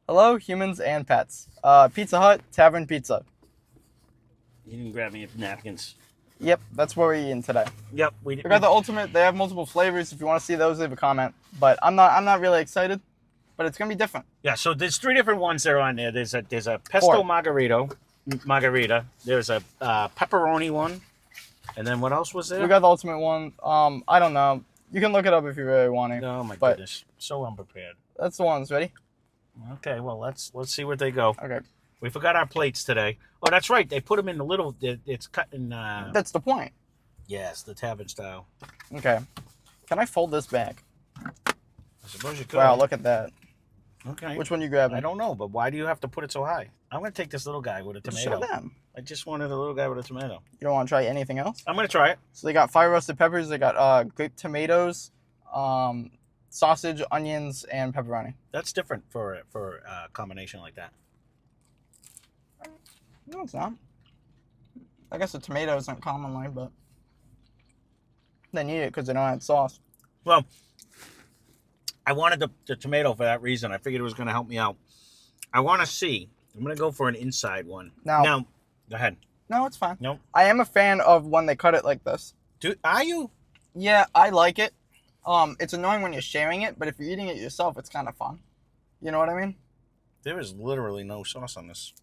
Hello, humans and pets. Pizza Hut, Tavern Pizza. You didn't grab me napkins. Yep, that's what we're eating today. Yep, We got the ultimate. They have multiple flavors. If you want to see those, leave a comment. But I'm not really excited. But it's gonna be different. Yeah, so there's three different ones that are on there. There's a pesto margarita. There's a pepperoni one, and then what else was there? We got the ultimate one. I don't know. You can look it up if you really want to. Oh my goodness, so unprepared. That's the ones. Ready? Okay, well let's see where they go. Okay. We forgot our plates today. Oh, that's right. They put them in the little. It's cut in. That's the point. Yes, the Tavern style. Okay. Can I fold this back? I suppose you could. Wow, look at that. Okay. Which one you grabbing? I don't know, but why do you have to put it so high? I'm going to take this little guy with a tomato. Show them. I just wanted a little guy with a tomato. You don't want to try anything else? I'm going to try it. So they got fire roasted peppers. They got grape tomatoes, sausage, onions, and pepperoni. That's different for a combination like that. No, it's not. I guess the tomato isn't commonly, but they need it because they don't have sauce. Well, I wanted the tomato for that reason. I figured it was going to help me out. I want to see. I'm going to go for an inside one. Now, go ahead. No, it's fine. Nope. I am a fan of when they cut it like this. Are you? Yeah, I like it. It's annoying when you're sharing it, but if you're eating it yourself, it's kind of fun. You know what I mean? There is literally no sauce on this.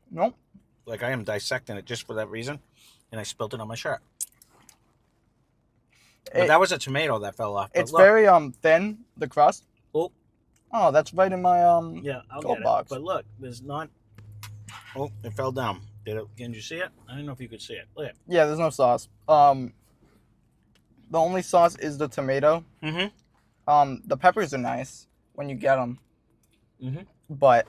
Nope. Like, I am dissecting it just for that reason, and I spilled it on my shirt. But that was a tomato that fell off. It's very thin, the crust. Oh, that's right in my yeah, I'll gold get it. box. But look, there's not. Oh, it fell down. Did you see it? I don't know if you could see it. Look. Yeah, there's no sauce. The only sauce is the tomato. Mm-hmm. The peppers are nice when you get them. Mm-hmm. But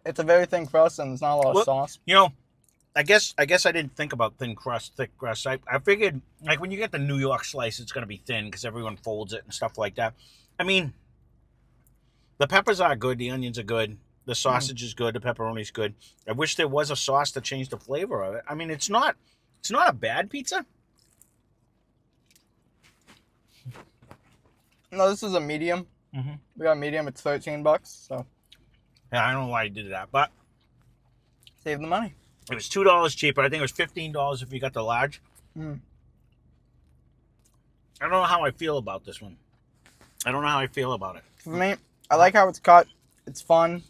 it's a very thin crust and there's not a lot of sauce. You know, I guess I didn't think about thick crust. I figured, like, when you get the New York slice, it's going to be thin because everyone folds it and stuff like that. I mean, the peppers are good. The onions are good. The sausage is good. The pepperoni's good. I wish there was a sauce to change the flavor of it. I mean, it's not a bad pizza. No, this is a medium. Mm-hmm. We got a medium. It's $13. So yeah, I don't know why you did that, but save the money. It was $2 cheaper. I think it was $15 if you got the large. I don't know how I feel about this one. I don't know how I feel about it. For me, I like how it's cut. It's fun,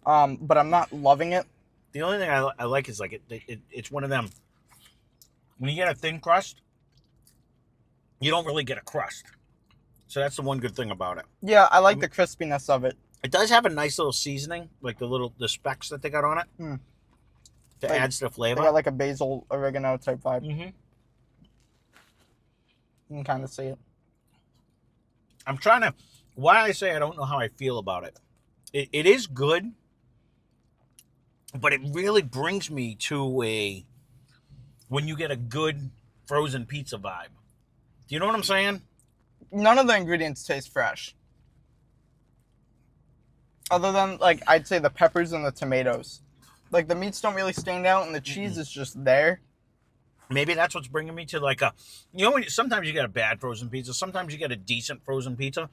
but I'm not loving it. The only thing I like is like it's one of them. When you get a thin crust, you don't really get a crust. So that's the one good thing about it. Yeah, I like the crispiness of it. It does have a nice little seasoning, like the specks that they got on it. That adds to the flavor. They got like a basil, oregano type vibe. Mm-hmm. You can kind of see it. I'm trying to... Why I say I don't know how I feel about it. It is good, but it really brings me to when you get a good frozen pizza vibe. Do you know what I'm saying? None of the ingredients taste fresh. Other than, like, I'd say the peppers and the tomatoes. Like, the meats don't really stand out, and the cheese is just there. Maybe that's what's bringing me to, like, sometimes you get a bad frozen pizza. Sometimes you get a decent frozen pizza.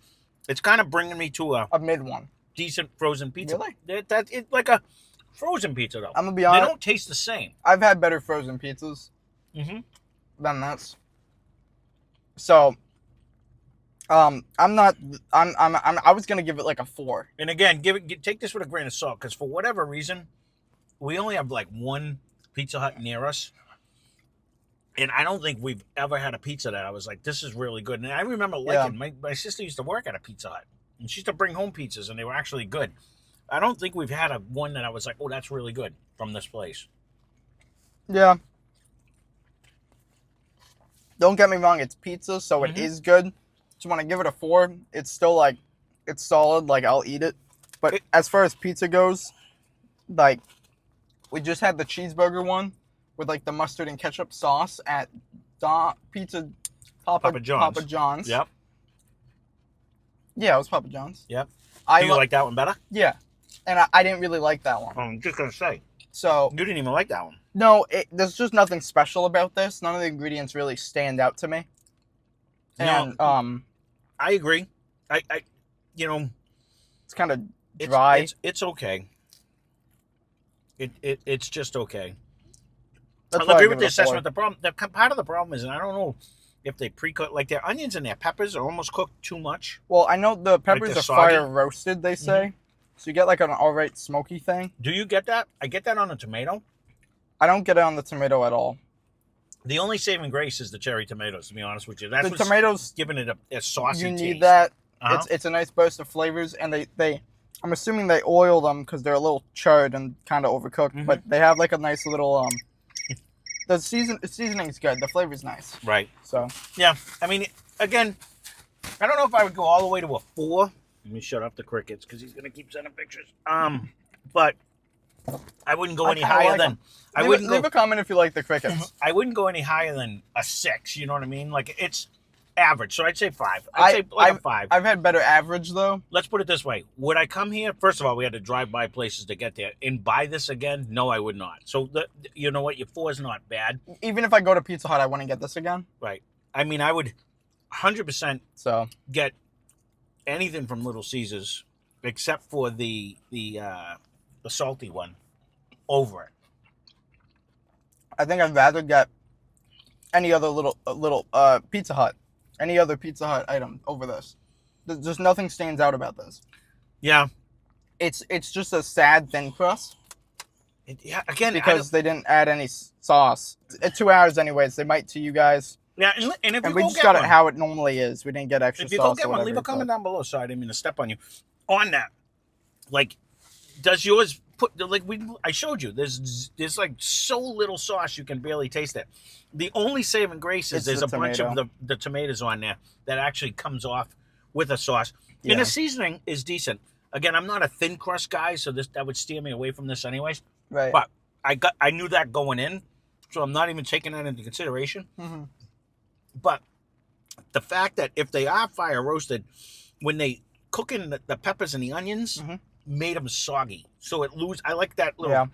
It's kind of bringing me to a mid one. Decent frozen pizza. Really? It's like a frozen pizza, though. I'm going to be honest. They don't taste the same. I've had better frozen pizzas than this. So, I was going to give it, like, a 4. And again, take this with a grain of salt, because for whatever reason, we only have like one Pizza Hut near us. And I don't think we've ever had a pizza that I was like, this is really good. And I remember liking my sister used to work at a Pizza Hut. And she used to bring home pizzas, and they were actually good. I don't think we've had one that I was like, oh, that's really good from this place. Yeah. Don't get me wrong, it's pizza, so it is good. So when I give it a 4, it's still like, it's solid, like I'll eat it. But as far as pizza goes, like, we just had the cheeseburger one with like the mustard and ketchup sauce at Papa John's. Yep. Yeah, it was Papa John's. Yep. Do you like that one better? Yeah. And I didn't really like that one. I'm just going to say. So you didn't even like that one. No, there's just nothing special about this. None of the ingredients really stand out to me. And no, I agree. I you know, It's kind of dry. it's okay. It's just okay. That's I'll why I agree give with it the a 4. assessment. Part of the problem is, and I don't know if they pre-cook, like their onions and their peppers are almost cooked too much. Well, I know the Like peppers they're are soggy. fire roasted, they say. So you get like an alright smoky thing. Do you get that? I get that on a tomato. I don't get it on the tomato at all. The only saving grace is the cherry tomatoes, to be honest with you. That's The what's tomatoes, giving it a saucy you need taste. that. Uh-huh. It's a nice burst of flavors, and they I'm assuming they oil them because they're a little charred and kind of overcooked, but they have like a nice little the seasoning's good. The flavor's nice. Right. So Yeah. I mean, again, I don't know if I would go all the way to a 4. Let me shut off the crickets because he's gonna keep sending pictures. But I wouldn't go any kinda higher like than. 'em. I leave, wouldn't leave go. a comment if you like the crickets. I wouldn't go any higher than a 6. You know what I mean? Like it's average. So I'd say 5. I'd say like a 5. I've had better average though. Let's put it this way. Would I come here? First of all, we had to drive by places to get there. And buy this again? No, I would not. So, you know what? Your 4 is not bad. Even if I go to Pizza Hut, I wouldn't get this again. Right. I mean, I would 100% So get anything from Little Caesars except for the salty one over it. I think I'd rather get any other little Pizza Hut, any other Pizza Hut item over this. There's nothing stands out about this. Yeah. It's just a sad thin crust Yeah. Again, because they didn't add any sauce. It's 2 hours anyways. They might to you guys, yeah, and if and you we go just get got one, it how it normally is. We didn't get extra if you sauce go get or one, whatever. leave a comment but- down below. Sorry, I didn't mean to step on you. On that, like, does yours put like I showed you? There's like so little sauce you can barely taste it. The only saving grace is It's there's the a bunch of tomato. the tomatoes on there that actually comes off with a sauce, Yeah. and the seasoning is decent. Again, I'm not a thin crust guy, so that would steer me away from this anyways. Right. But I knew that going in, so I'm not even taking that into consideration. Mm-hmm. But the fact that if they are fire roasted, when they cook in the peppers and the onions, made them soggy, so it lose. I like that little. Yeah.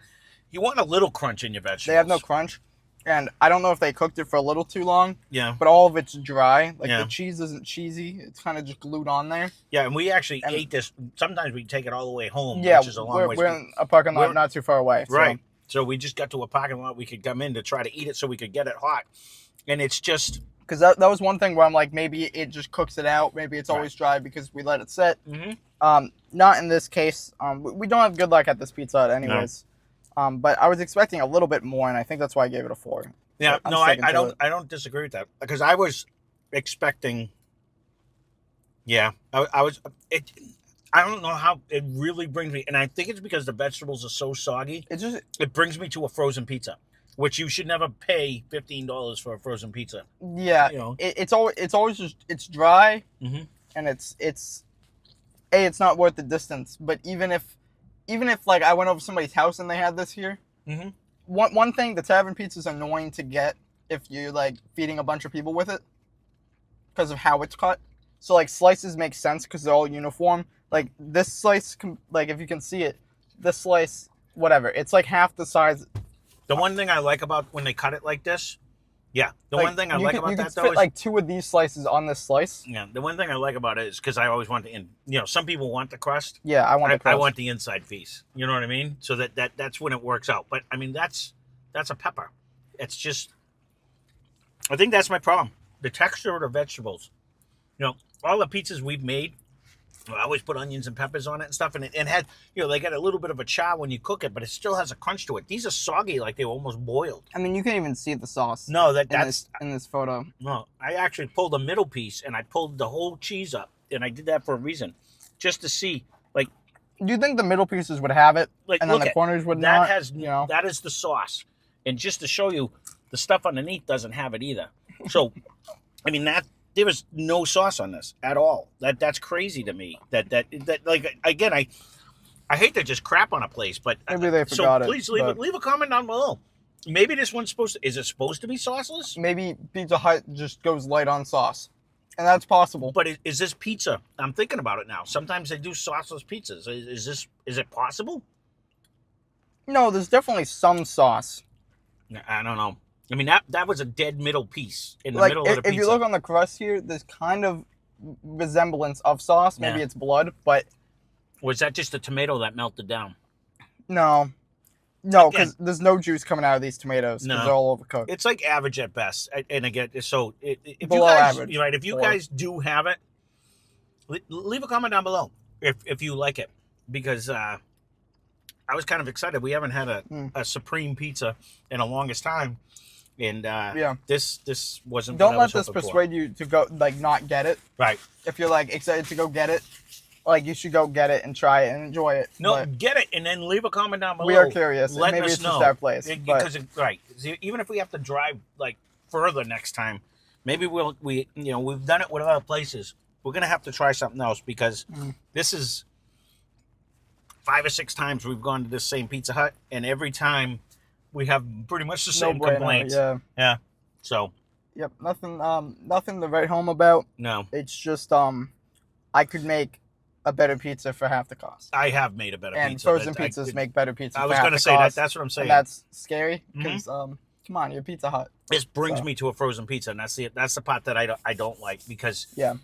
You want a little crunch in your vegetables. They have no crunch, and I don't know if they cooked it for a little too long. Yeah. But all of it's dry. Like Yeah. the cheese isn't cheesy. It's kind of just glued on there. Yeah, and we actually ate this. Sometimes we take it all the way home, Yeah, which is a long way. we're in a parking lot we're- not too far away. So. Right. So we just got to a parking lot we could come in to try to eat it so we could get it hot. And it's just. Because that was one thing where I'm like, maybe it just cooks it out. Maybe it's always dry because we let it sit. Not in this case. We don't have good luck at this Pizza Hut anyways. But I was expecting a little bit more, and I think that's why I gave it a 4. Yeah, I'm no, sticking to it. I don't disagree with that. Because I was expecting. Yeah, I was. I don't know how it really brings me. And I think it's because the vegetables are so soggy. It just, It brings me to a frozen pizza, which you should never pay $15 for a frozen pizza. yeah, You know. it's always just, it's dry, Mhm. and it's not worth the distance. But even if like I went over somebody's house and they had this here, Mhm. one thing, the Tavern pizza is annoying to get if you're like feeding a bunch of people with it because of how it's cut. So like slices make sense because they're all uniform. Like this slice, like if you can see it, this slice, whatever, it's like half the size. The one thing I like about when they cut it like this, yeah. The Like, one thing I you like can, about you that can though fit is, like 2 of these slices on this slice. yeah. The one thing I like about it is because I always want the some people want the crust. Yeah, I want the I crust. want the inside piece. You know what I mean? So that's when it works out. But I mean that's a pepper. It's just. I think that's my problem. The texture of the vegetables. You know, all the pizzas we've made, I always put onions and peppers on it and stuff, and it had, they get a little bit of a char when you cook it, but it still has a crunch to it. These are soggy, like they were almost boiled. I mean, you can even see the sauce. No, in this photo. no. I actually pulled the middle piece and I pulled the whole cheese up, and I did that for a reason, just to see, like, Do you think the middle pieces would have it, like and then look the at corners would that not? has That is the sauce, and just to show you, the stuff underneath doesn't have it either. So, I mean there was no sauce on this at all. That's crazy to me. That like again, I hate to just crap on a place, but Maybe they forgot it, so please but- leave a comment down below. Maybe this one's is it supposed to be sauceless? maybe Pizza Hut just goes light on sauce, and that's possible. But is this pizza? I'm thinking about it now. Sometimes they do sauceless pizzas. Is it possible? No, there's definitely some sauce. I don't know. I mean that was a dead middle piece in the Like middle of the if pizza. you look on the crust here, there's kind of resemblance of sauce. Maybe Yeah. it's blood, but Was that just the tomato that melted down? no, Again. because there's no juice coming out of these tomatoes because No. they're all overcooked. It's like average at best. And again, so if you Below guys, average. right, if you Or- guys do have it, leave a comment down below if you like it, because I was kind of excited. We haven't had a supreme pizza in the longest time, and Yeah. this wasn't. Don't what I let was this hoping for. persuade you to go like not get it. Right. If you're like excited to go get it, like you should go get it and try it and enjoy it. No, But get it and then leave a comment down below. we are curious. And letting maybe us it's know. just our place. But Because right, see, even if we have to drive like further next time, maybe we've done it with other places. We're gonna have to try something else because this is 5 or 6 times we've gone to this same Pizza Hut, and every time we have pretty much the same bueno, complaints. Yeah. So Yep. Nothing to write home about. no, It's just I could make a better pizza for half the cost. I have made a better And pizza. frozen that pizzas make better pizza. I for was half gonna the say that. cost, That's what I'm saying. and that's scary because come on, you're Pizza Hut. This brings So. me to a frozen pizza, and that's the part that I don't like because Yeah.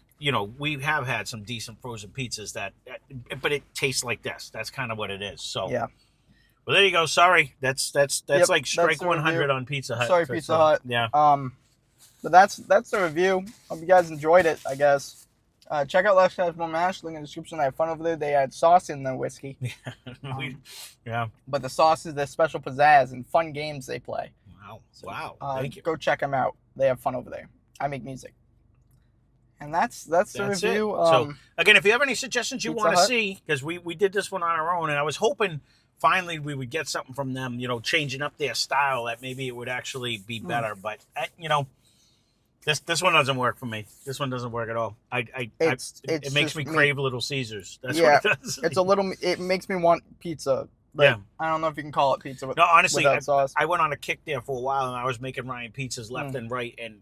we have had some decent frozen pizzas but it tastes like this. That's kind of what it is. So Yeah. well, there you go. Sorry, that's Yep, like strike that's the 100 review. on Pizza Hut. Sorry, So, Pizza Hut. Yeah. But that's the review. Hope you guys enjoyed it. I guess. Check out Left Has More Mash. Link in the description. I had fun over there. They had sauce in the whiskey. Yeah. But the sauce is their special pizzazz and fun games they play. Wow. So, Wow. Thank you. Go check them out. They have fun over there. I make music. And that's the review. So again, if you have any suggestions you Pizza want to Hut. see, because we did this one on our own, and I was hoping finally we would get something from them, changing up their style that maybe it would actually be better. But this one doesn't work for me. This one doesn't work at all. It makes me crave Little Caesars. That's what it does. It's a little. It makes me want pizza. Yeah. I don't know if you can call it pizza. No, honestly, without sauce. I went on a kick there for a while, and I was making Ryan pizzas left and right, and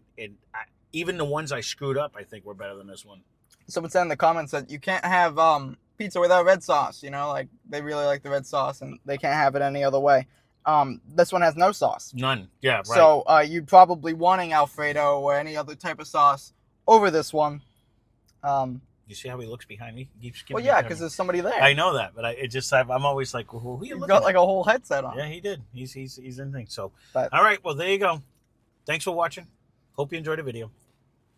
even the ones I screwed up, I think were better than this one. Someone said in the comments that you can't have pizza without red sauce. Like they really like the red sauce, and they can't have it any other way. This one has no sauce. None. Yeah, right. So you're probably wanting Alfredo or any other type of sauce over this one. You see how he looks behind me? He keeps Well, giving yeah, me because there's somebody there. I know that, but I'm always like, well, who are you He's looking got at? like a whole headset on. Yeah, he did. He's in things. So, But- all right. Well, there you go. Thanks for watching. Hope you enjoyed the video.